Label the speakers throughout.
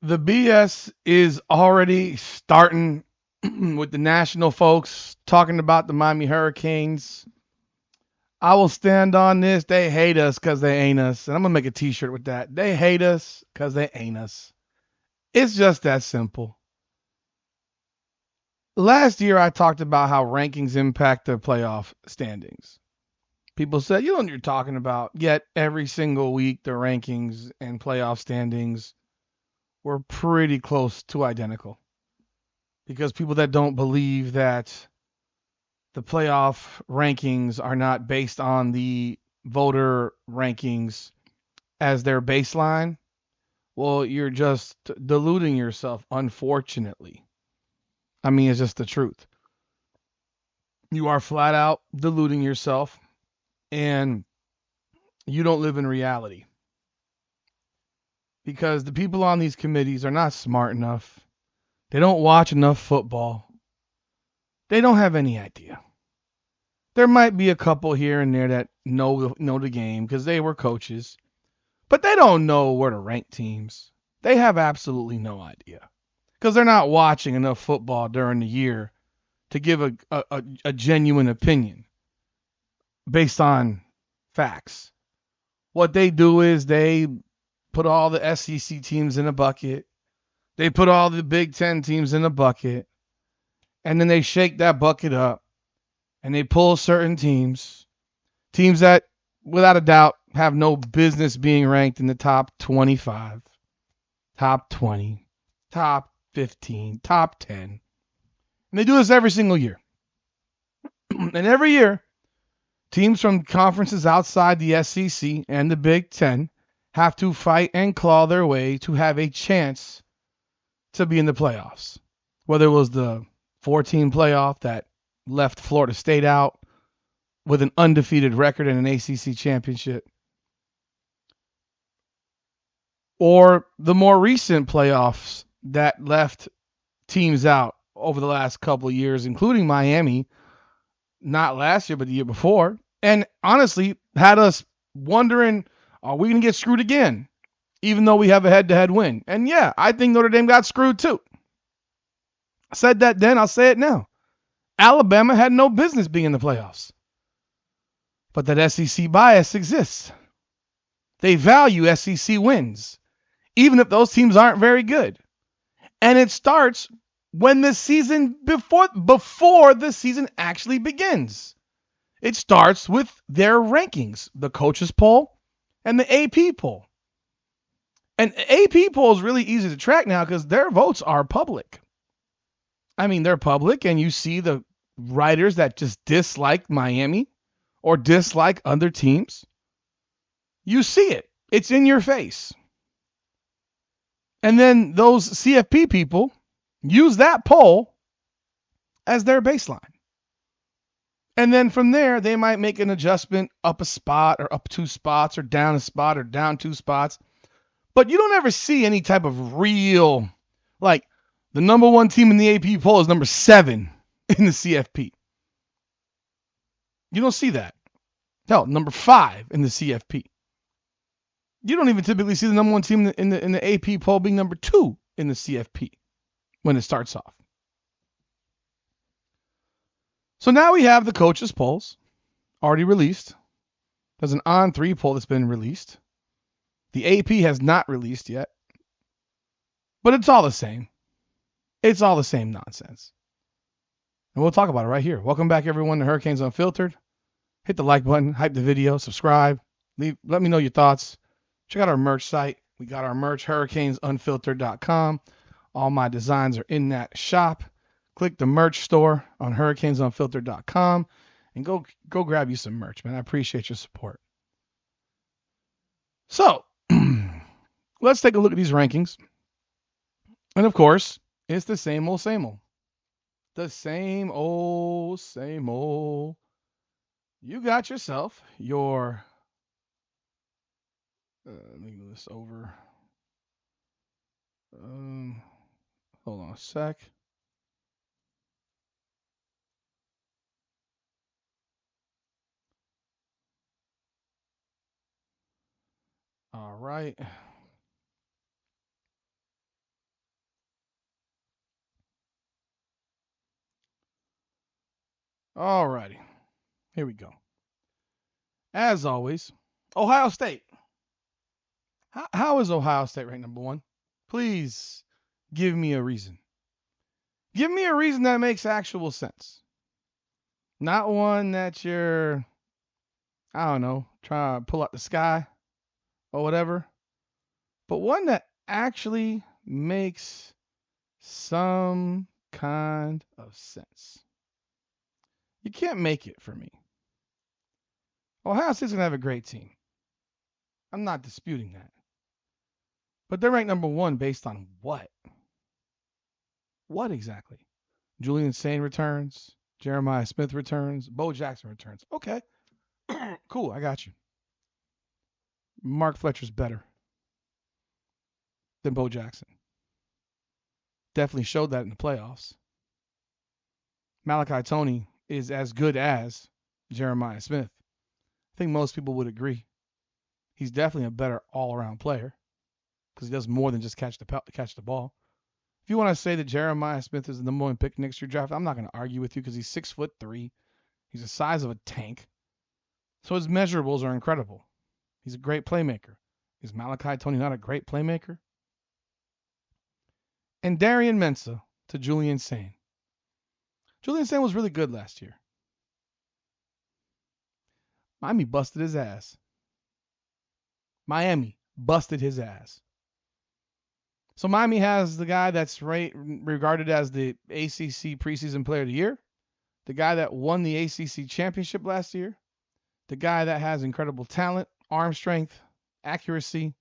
Speaker 1: The BS is already starting with the national folks talking about the Miami Hurricanes. I will stand on this. They hate us because they ain't us. And I'm going to make a t shirt with that. They hate us because they ain't us. It's just that simple. Last year, I talked about how rankings impact the playoff standings. People said, you know what you're talking about. Yet every single week, the rankings and playoff standings were pretty close to identical. Because people that don't believe that the playoff rankings are not based on the voter rankings as their baseline, well, you're just deluding yourself, unfortunately. I mean, it's just the truth. You are flat out deluding yourself, and you don't live in reality because the people on these committees are not smart enough. They don't watch enough football. They don't have any idea. There might be a couple here and there that know the game because they were coaches, but they don't know where to rank teams. They have absolutely no idea because they're not watching enough football during the year to give a genuine opinion based on facts. What they do is they put all the SEC teams in a bucket. They put all the Big Ten teams in a bucket, and then they shake that bucket up and they pull certain teams that, without a doubt, have no business being ranked in the top 25, top 20, top 15, top 10. And they do this every single year. And every year, teams from conferences outside the SEC and the Big Ten have to fight and claw their way to have a chance to be in the playoffs. Whether it was the 14 playoff that left Florida State out with an undefeated record in an ACC championship, or the more recent playoffs that left teams out over the last couple of years, including Miami, not last year, but the year before, and honestly had us wondering, are we going to get screwed again, even though we have a head to head win? And yeah, I think Notre Dame got screwed too. I said that then, I'll say it now. Alabama had no business being in the playoffs. But that SEC bias exists. They value SEC wins, even if those teams aren't very good. And it starts when the season before the season actually begins. It starts with their rankings, the coaches poll and the AP poll. And AP poll is really easy to track now because their votes are public. I mean, they're public, and you see the writers that just dislike Miami or dislike other teams. You see it. It's in your face. And then those CFP people use that poll as their baseline. And then from there, they might make an adjustment up a spot or up 2 spots or down a spot or down 2 spots. But you don't ever see any type of real, like the number one team in the AP poll is number 7 in the CFP. You don't see that. Hell, number 5 in the CFP. You don't even typically see the number one team in the AP poll being number 2 in the CFP when it starts off. So now we have the coaches polls already released. There's an On3 poll that's been released. The AP has not released yet. But it's all the same. It's all the same nonsense. And we'll talk about it right here. Welcome back, everyone, to Hurricanes Unfiltered. Hit the like button, hype the video, subscribe. Let me know your thoughts. Check out our merch site. We got our merch, hurricanesunfiltered.com. All my designs are in that shop. Click the merch store on hurricanesunfiltered.com and go grab you some merch, man. I appreciate your support. So, let's take a look at these rankings. And of course, it's the same old, same old. The same old, same old. You got yourself your. Let me move this over. Hold on a sec. All right. Alrighty. Here we go. As always, Ohio State. How is Ohio State ranked number one? Please give me a reason. Give me a reason that makes actual sense. Not one that you're, I don't know, trying to pull out the sky or whatever, but one that actually makes some kind of sense. You can't make it for me. Ohio State's going to have a great team. I'm not disputing that. But they're ranked number one based on what? What exactly? Julian Sain returns. Jeremiah Smith returns. Bo Jackson returns. Okay. Cool. I got you. Mark Fletcher's better than Bo Jackson. Definitely showed that in the playoffs. Malachi Toney is as good as Jeremiah Smith. I think most people would agree. He's definitely a better all-around player because he does more than just catch the ball. If you want to say that Jeremiah Smith is the number one pick next year draft, I'm not going to argue with you because he's 6'3". He's the size of a tank. So his measurables are incredible. He's a great playmaker. Is Malachi Toney not a great playmaker? And Darian Mensah to Julian Sain. Julian Sain was really good last year. Miami busted his ass. So Miami has the guy that's regarded as the ACC Preseason Player of the Year, the guy that won the ACC Championship last year, the guy that has incredible talent, arm strength, accuracy,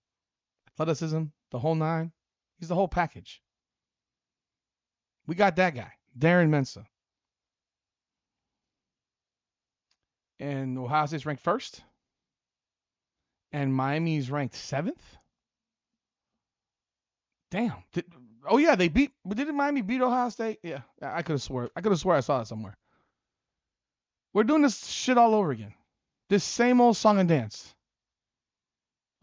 Speaker 1: athleticism, the whole nine. He's the whole package. We got that guy, Darren Mensah. And Ohio State's ranked first. And Miami's ranked 7th. Damn. Didn't Miami beat Ohio State? Yeah, I could have swore I saw that somewhere. We're doing this shit all over again. This same old song and dance.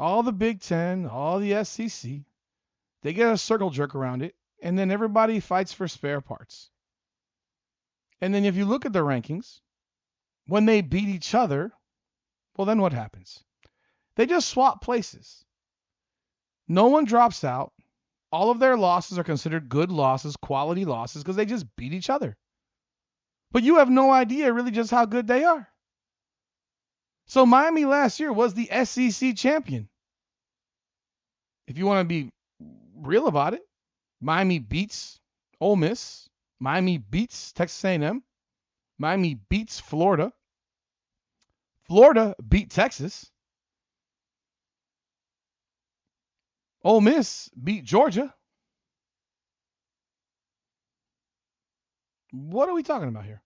Speaker 1: All the Big Ten, all the SEC, they get a circle jerk around it, and then everybody fights for spare parts. And then if you look at the rankings, when they beat each other, well, then what happens? They just swap places. No one drops out. All of their losses are considered good losses, quality losses, because they just beat each other. But you have no idea really just how good they are. So Miami last year was the SEC champion. If you want to be real about it, Miami beats Ole Miss. Miami beats Texas A&M. Miami beats Florida. Florida beat Texas. Ole Miss beat Georgia. What are we talking about here?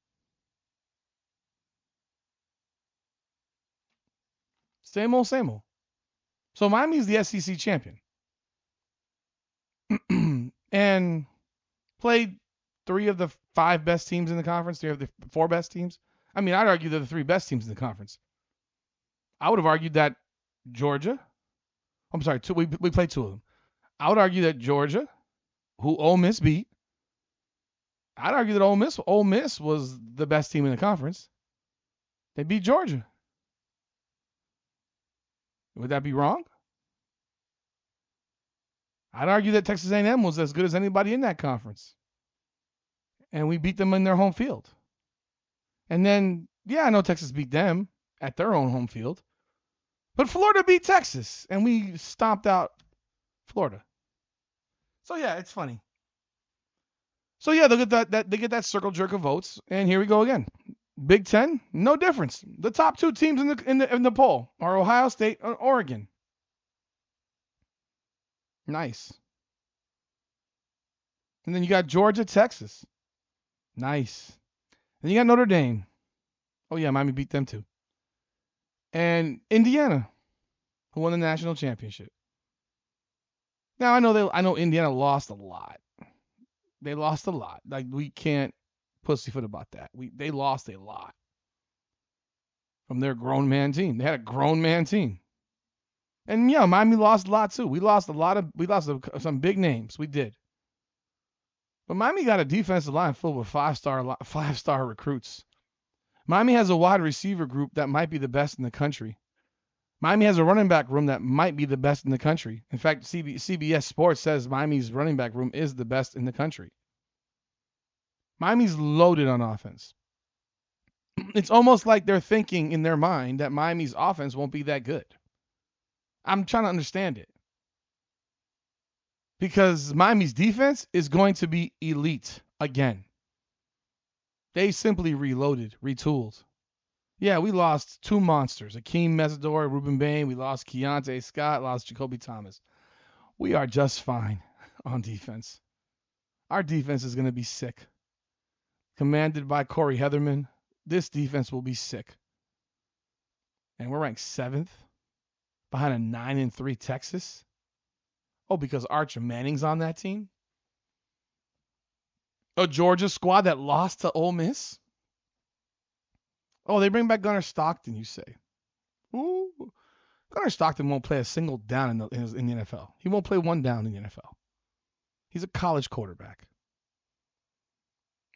Speaker 1: Same old, same old. So Miami's the SEC champion. And played 3 of the 5 best teams in the conference. 3 of the 4 best teams. I mean, I'd argue they're the 3 best teams in the conference. I would have argued that Georgia. I'm sorry, we played 2 of them. I would argue that Georgia, who Ole Miss beat, I'd argue that Ole Miss was the best team in the conference. They beat Georgia. Would that be wrong? I'd argue that Texas A&M was as good as anybody in that conference. And we beat them in their home field. And then, yeah, I know Texas beat them at their own home field. But Florida beat Texas, and we stomped out Florida. So, yeah, it's funny. So, yeah, they get that circle jerk of votes, and here we go again. Big Ten, no difference. The top 2 teams in the poll are Ohio State and Oregon. Nice. And then you got Georgia, Texas. Nice. And you got Notre Dame. Oh, yeah, Miami beat them too. And Indiana, who won the national championship. Now, I know Indiana lost a lot. They lost a lot. Like, we can't pussyfoot about that. They lost a lot from their grown man team. They had a grown man team. And yeah, Miami lost a lot too. We lost some big names. We did. But Miami got a defensive line full with five-star recruits. Miami has a wide receiver group that might be the best in the country. Miami has a running back room that might be the best in the country. In fact, CBS Sports says Miami's running back room is the best in the country. Miami's loaded on offense. It's almost like they're thinking in their mind that Miami's offense won't be that good. I'm trying to understand it. Because Miami's defense is going to be elite again. They simply reloaded, retooled. Yeah, we lost two monsters, Akeem Mesidor, Ruben Bain. We lost Keontae Scott, lost Jacoby Thomas. We are just fine on defense. Our defense is going to be sick. Commanded by Corey Heatherman, this defense will be sick. And we're ranked 7th behind a 9-3 Texas. Oh, because Archer Manning's on that team? A Georgia squad that lost to Ole Miss? Oh, they bring back Gunnar Stockton, you say. Ooh. Gunnar Stockton won't play a single down in the NFL. He won't play one down in the NFL. He's a college quarterback.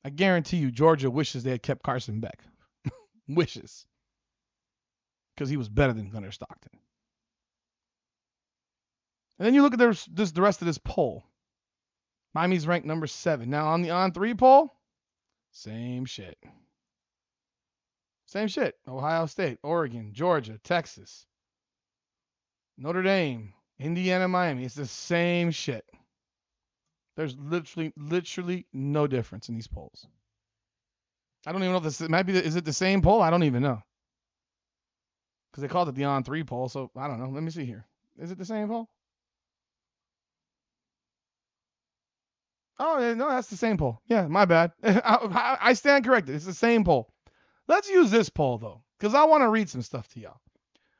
Speaker 1: I guarantee you Georgia wishes they had kept Carson Beck. Wishes. Because he was better than Gunnar Stockton. And then you look at the rest of this poll. Miami's ranked number 7. Now on the On3 poll, same shit. Same shit. Ohio State, Oregon, Georgia, Texas, Notre Dame, Indiana, Miami. It's the same shit. There's literally no difference in these polls. I don't even know if this might be. Is it the same poll? I don't even know. Because they called it the On3 poll, so I don't know. Let me see here. Is it the same poll? Oh, no, that's the same poll. Yeah, my bad. I stand corrected. It's the same poll. Let's use this poll, though, because I want to read some stuff to y'all.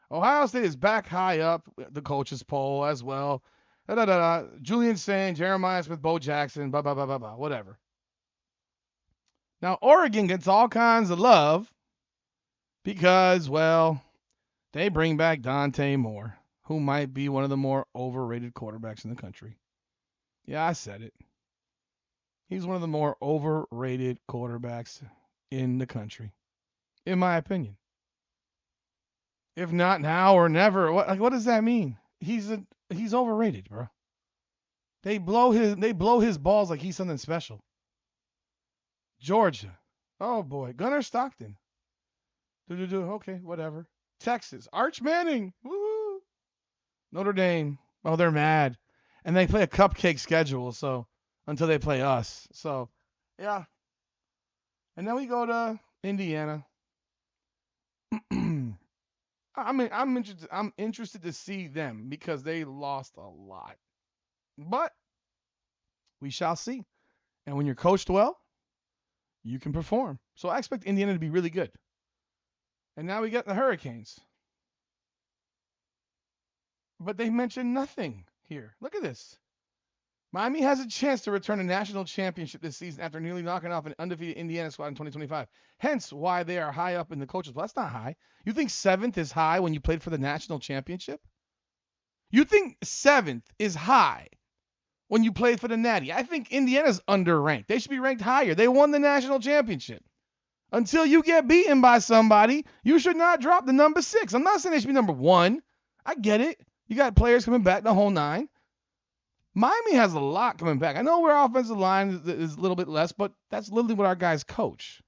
Speaker 1: Ohio State is back high up the coaches poll as well. Julian Saint, Jeremiah Smith, Bo Jackson, blah, blah, blah, blah, blah, whatever. Now, Oregon gets all kinds of love because, well, they bring back Dante Moore, who might be one of the more overrated quarterbacks in the country. Yeah, I said it. He's one of the more overrated quarterbacks in the country, in my opinion. If not now or never, what does that mean? He's overrated, bro. They blow his balls like he's something special. Georgia. Oh boy, Gunnar Stockton. Okay, whatever. Texas. Arch Manning. Woo. Notre Dame. Oh, they're mad. And they play a cupcake schedule, so until they play us. So, yeah. And then we go to Indiana. I'm interested to see them because they lost a lot. But we shall see. And when you're coached well, you can perform. So I expect Indiana to be really good. And now we get the Hurricanes. But they mentioned nothing here. Look at this. Miami has a chance to return a national championship this season after nearly knocking off an undefeated Indiana squad in 2025. Hence why they are high up in the coaches. Well, that's not high. You think 7th is high when you played for the national championship? You think 7th is high when you played for the Natty? I think Indiana's underranked. They should be ranked higher. They won the national championship. Until you get beaten by somebody, you should not drop the number 6. I'm not saying they should be number 1. I get it. You got players coming back the whole 9. Miami has a lot coming back. I know our offensive line is a little bit less, but that's literally what our guys coach.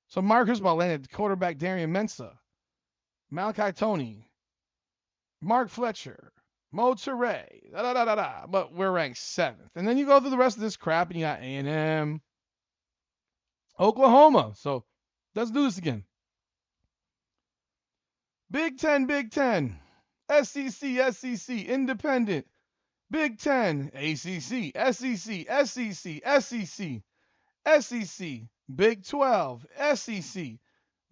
Speaker 1: So Mark Cristobal landed quarterback Darian Mensah, Malachi Tony, Mark Fletcher, Mo Toure, but we're ranked 7th. And then you go through the rest of this crap, and you got A&M, Oklahoma. So let's do this again. Big Ten, SEC, Independent, Big Ten, ACC, SEC, Big 12, SEC,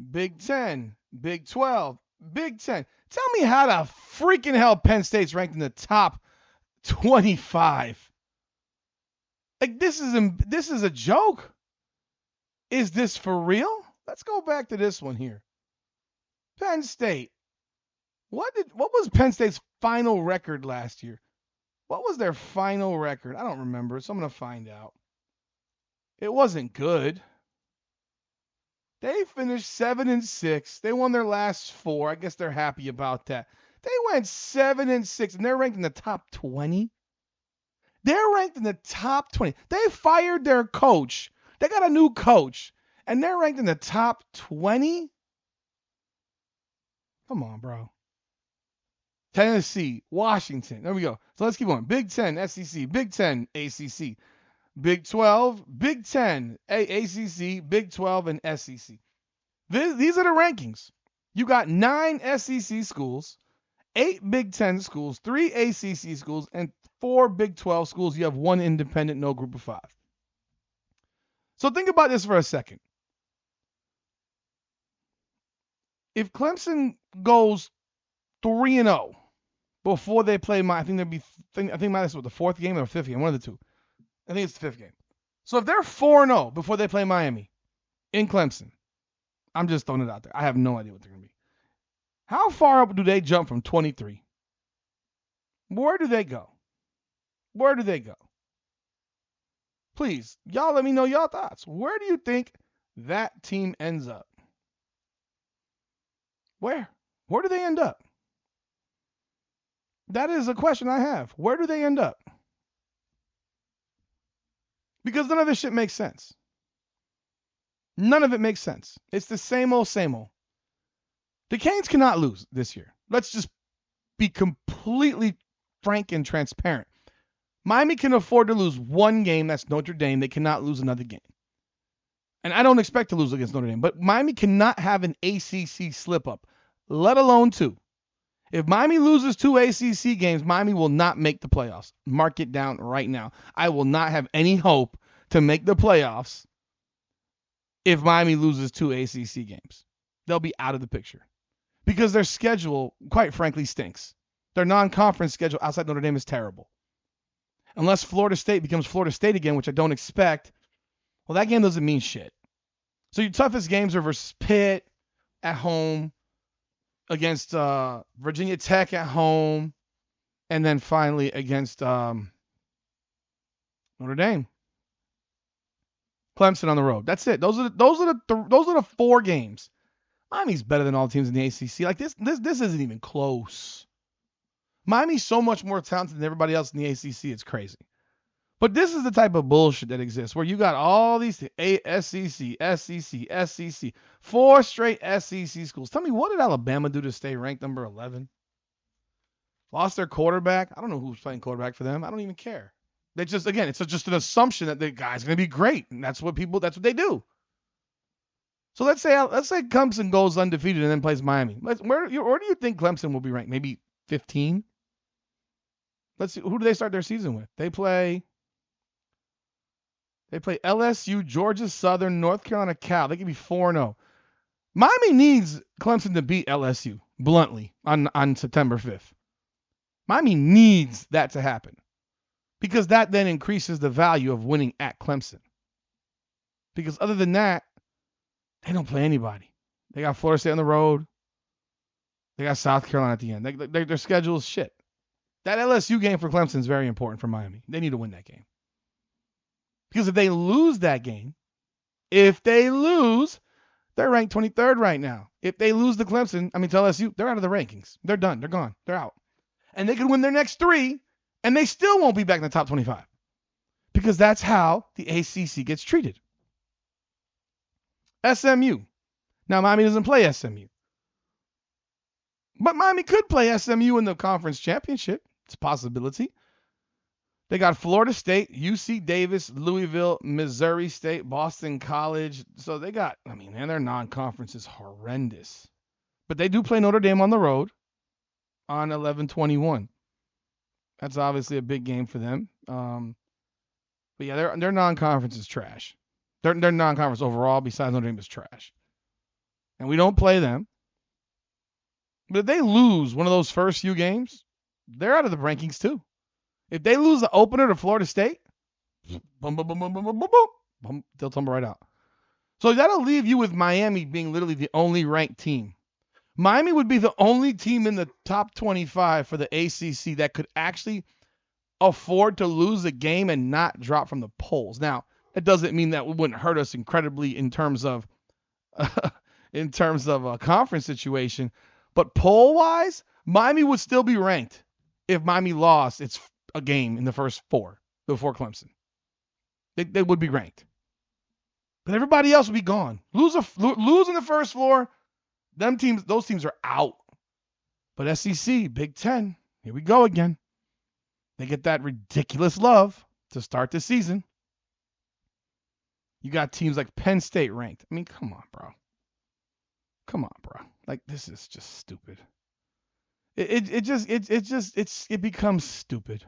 Speaker 1: Big 10, Big 12, Big 10. Tell me how the freaking hell Penn State's ranked in the top 25. Like, this is a joke. Is this for real? Let's go back to this one here. Penn State. What was Penn State's final record last year? What was their final record? I don't remember, so I'm going to find out. It wasn't good. They finished 7-6. They won their last 4. I guess they're happy about that. They went 7-6, and they're ranked in the top 20. They're ranked in the top 20. They fired their coach. They got a new coach, and they're ranked in the top 20? Come on, bro. Tennessee, Washington. There we go. So let's keep going. Big 10, SEC. Big 10, ACC. Big 12, Big 10, ACC, Big 12, and SEC. These are the rankings. You got 9 SEC schools, 8 Big 10 schools, 3 ACC schools, and 4 Big 12 schools. You have 1 independent, no group of 5. So think about this for a second. If Clemson goes 3-0 before they play I think this was the 4th game or the 5th game, one of the two. I think it's the 5th game. So if they're 4-0 before they play Miami in Clemson, I'm just throwing it out there. I have no idea what they're going to be. How far up do they jump from 23? Where do they go? Where do they go? Please, y'all let me know y'all thoughts. Where do you think that team ends up? Where? Where do they end up? That is a question I have. Where do they end up? Because none of this shit makes sense. None of it makes sense. It's the same old, same old. The Canes cannot lose this year. Let's just be completely frank and transparent. Miami can afford to lose one game. That's Notre Dame. They cannot lose another game. And I don't expect to lose against Notre Dame. But Miami cannot have an ACC slip-up, let alone 2. If Miami loses 2 ACC games, Miami will not make the playoffs. Mark it down right now. I will not have any hope to make the playoffs if Miami loses 2 ACC games. They'll be out of the picture because their schedule, quite frankly, stinks. Their non-conference schedule outside Notre Dame is terrible. Unless Florida State becomes Florida State again, which I don't expect, well, that game doesn't mean shit. So your toughest games are versus Pitt at home, against Virginia Tech at home, and then finally against Notre Dame. Clemson on the road. That's it. Those are the 4 games. Miami's better than all the teams in the ACC. Like this isn't even close. Miami's so much more talented than everybody else in the ACC. It's crazy. But this is the type of bullshit that exists where you got all these SEC, 4 straight SEC schools. Tell me, what did Alabama do to stay ranked number 11? Lost their quarterback. I don't know who's playing quarterback for them. I don't even care. They just, again, it's just an assumption that the guy's going to be great, and that's what they do. So let's say Clemson goes undefeated and then plays Miami. Where do you think Clemson will be ranked? Maybe 15? Let's see. Who do they start their season with? They play LSU, Georgia Southern, North Carolina, Cal. They could be 4-0. Miami needs Clemson to beat LSU, bluntly, on September 5th. Miami needs that to happen because that then increases the value of winning at Clemson. Because other than that, they don't play anybody. They got Florida State on the road. They got South Carolina at the end. Their schedule is shit. That LSU game for Clemson is very important for Miami. They need to win that game. Because if they lose that game, they're ranked 23rd right now. If they lose to LSU, they're out of the rankings. They're done. They're gone. They're out. And they could win their next 3, and they still won't be back in the top 25. Because that's how the ACC gets treated. SMU. Now, Miami doesn't play SMU. But Miami could play SMU in the conference championship. It's a possibility. They got Florida State, UC Davis, Louisville, Missouri State, Boston College. So they got, and their non-conference is horrendous. But they do play Notre Dame on the road on 11/21. That's obviously a big game for them. But yeah, their non-conference is trash. Their non-conference overall, besides Notre Dame, is trash. And we don't play them. But if they lose one of those first few games, they're out of the rankings too. If they lose the opener to Florida State, they'll tumble right out. So that'll leave you with Miami being literally the only ranked team. Miami would be the only team in the top 25 for the ACC that could actually afford to lose a game and not drop from the polls. Now, that doesn't mean that it wouldn't hurt us incredibly in terms of in terms of a conference situation. But poll-wise, Miami would still be ranked if Miami lost its a game in the first 4 before Clemson. They would be ranked. But everybody else would be gone. Lose in the first 4, those teams are out. But SEC, Big Ten, here we go again. They get that ridiculous love to start the season. You got teams like Penn State ranked. I mean, come on, bro. Come on, bro. Like, this is just stupid. It becomes stupid.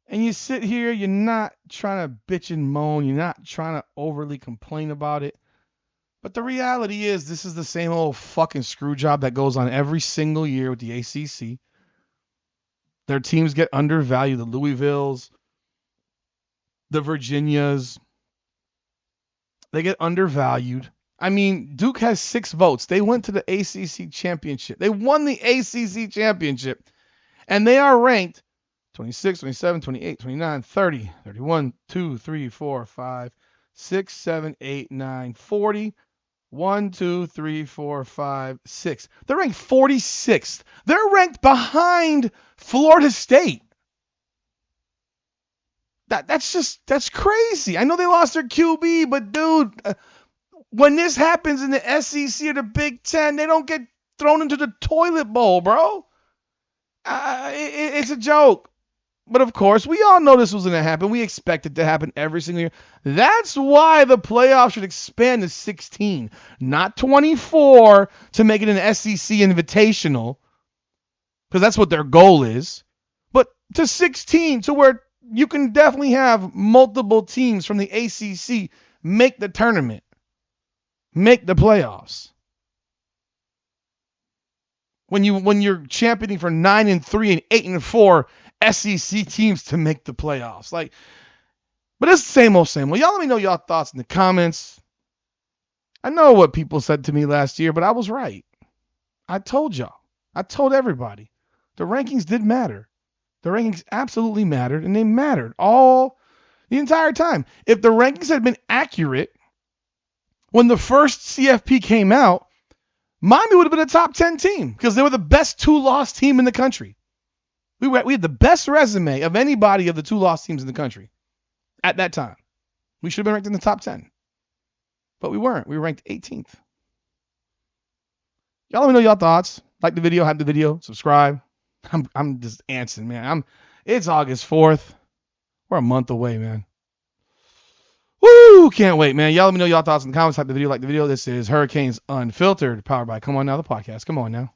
Speaker 1: And you sit here, you're not trying to bitch and moan. You're not trying to overly complain about it. But the reality is, this is the same old fucking screw job that goes on every single year with the ACC. Their teams get undervalued. The Louisvilles, the Virginias, they get undervalued. I mean, Duke has 6 votes. They went to the ACC championship. They won the ACC championship. And they are ranked 26, 27, 28, 29, 30, 31, 2, 3, 4, 5, 6, 7, 8, 9, 40. 1, 2, 3, 4, 5, 6. They're ranked 46th. They're ranked behind Florida State. That's crazy. I know they lost their QB, but dude, when this happens in the SEC or the Big Ten, they don't get thrown into the toilet bowl, bro. It's a joke. But of course, we all know this was going to happen. We expect it to happen every single year. That's why the playoffs should expand to 16, not 24 to make it an SEC invitational, because that's what their goal is, but to 16 to where you can definitely have multiple teams from the ACC make the tournament, make the playoffs. When you're championing for 9-3 and 8-4 SEC teams to make the playoffs. But it's the same old. Y'all let me know y'all thoughts in the comments. I know what people said to me last year, but I was right. I told y'all. I told everybody. The rankings did matter. The rankings absolutely mattered, and they mattered all the entire time. If the rankings had been accurate when the first CFP came out, Miami would have been a top 10 team because they were the best 2-loss team in the country. We had the best resume of anybody of the 2-loss teams in the country at that time. We should have been ranked in the top 10. But we weren't. We were ranked 18th. Y'all let me know y'all thoughts. Like the video, have the video, subscribe. I'm just antsing, man. It's August 4th. We're a month away, man. Woo! Can't wait, man. Y'all let me know y'all thoughts in the comments. Like the video, like the video. This is Hurricanes Unfiltered, powered by Come On Now, the podcast. Come on now.